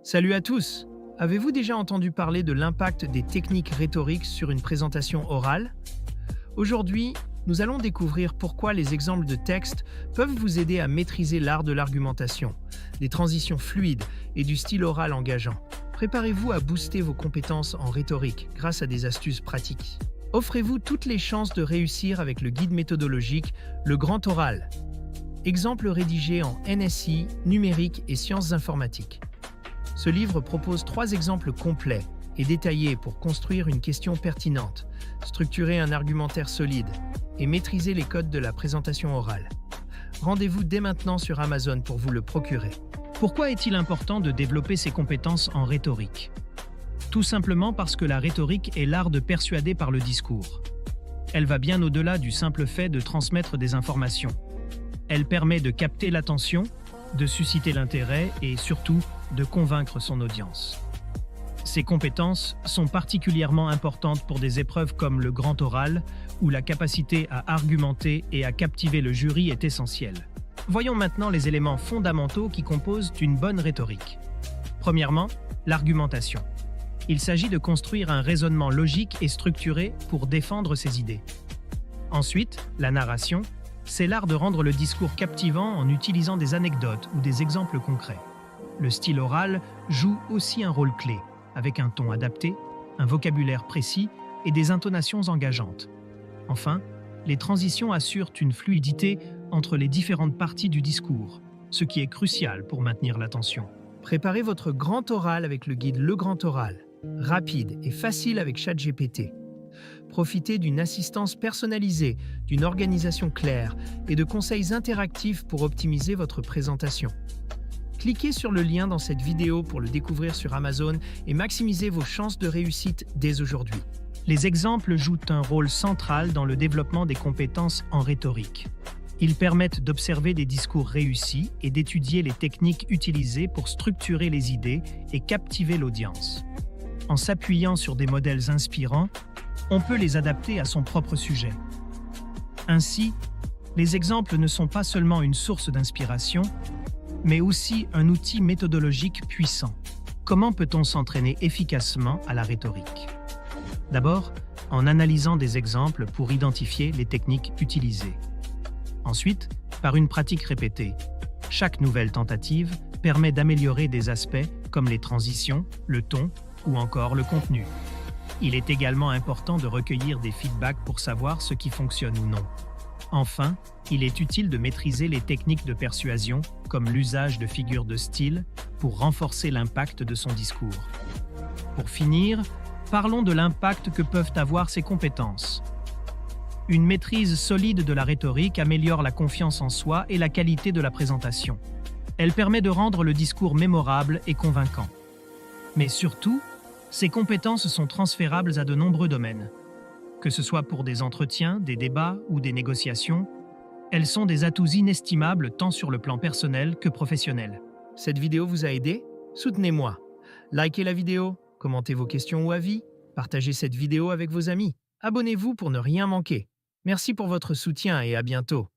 Salut à tous! Avez-vous déjà entendu parler de l'impact des techniques rhétoriques sur une présentation orale? Aujourd'hui, nous allons découvrir pourquoi les exemples de texte peuvent vous aider à maîtriser l'art de l'argumentation, des transitions fluides et du style oral engageant. Préparez-vous à booster vos compétences en rhétorique grâce à des astuces pratiques. Offrez-vous toutes les chances de réussir avec le guide méthodologique Le Grand Oral. Exemple rédigé en NSI, numérique et sciences informatiques. Ce livre propose 3 exemples complets et détaillés pour construire une question pertinente, structurer un argumentaire solide et maîtriser les codes de la présentation orale. Rendez-vous dès maintenant sur Amazon pour vous le procurer. Pourquoi est-il important de développer ses compétences en rhétorique? Tout simplement parce que la rhétorique est l'art de persuader par le discours. Elle va bien au-delà du simple fait de transmettre des informations. Elle permet de capter l'attention, de susciter l'intérêt et surtout de convaincre son audience. Ces compétences sont particulièrement importantes pour des épreuves comme le grand oral, où la capacité à argumenter et à captiver le jury est essentielle. Voyons maintenant les éléments fondamentaux qui composent une bonne rhétorique. Premièrement, l'argumentation. Il s'agit de construire un raisonnement logique et structuré pour défendre ses idées. Ensuite, la narration. C'est l'art de rendre le discours captivant en utilisant des anecdotes ou des exemples concrets. Le style oral joue aussi un rôle clé, avec un ton adapté, un vocabulaire précis et des intonations engageantes. Enfin, les transitions assurent une fluidité entre les différentes parties du discours, ce qui est crucial pour maintenir l'attention. Préparez votre grand oral avec le guide Le Grand Oral, rapide et facile avec ChatGPT. Profitez d'une assistance personnalisée, d'une organisation claire et de conseils interactifs pour optimiser votre présentation. Cliquez sur le lien dans cette vidéo pour le découvrir sur Amazon et maximisez vos chances de réussite dès aujourd'hui. Les exemples jouent un rôle central dans le développement des compétences en rhétorique. Ils permettent d'observer des discours réussis et d'étudier les techniques utilisées pour structurer les idées et captiver l'audience. En s'appuyant sur des modèles inspirants, on peut les adapter à son propre sujet. Ainsi, les exemples ne sont pas seulement une source d'inspiration, mais aussi un outil méthodologique puissant. Comment peut-on s'entraîner efficacement à la rhétorique? D'abord, en analysant des exemples pour identifier les techniques utilisées. Ensuite, par une pratique répétée. Chaque nouvelle tentative permet d'améliorer des aspects comme les transitions, le ton ou encore le contenu. Il est également important de recueillir des feedbacks pour savoir ce qui fonctionne ou non. Enfin, il est utile de maîtriser les techniques de persuasion, comme l'usage de figures de style, pour renforcer l'impact de son discours. Pour finir, parlons de l'impact que peuvent avoir ces compétences. Une maîtrise solide de la rhétorique améliore la confiance en soi et la qualité de la présentation. Elle permet de rendre le discours mémorable et convaincant. Mais surtout, ces compétences sont transférables à de nombreux domaines. Que ce soit pour des entretiens, des débats ou des négociations, elles sont des atouts inestimables tant sur le plan personnel que professionnel. Cette vidéo vous a aidé? Soutenez-moi. Likez la vidéo, commentez vos questions ou avis, partagez cette vidéo avec vos amis. Abonnez-vous pour ne rien manquer. Merci pour votre soutien et à bientôt.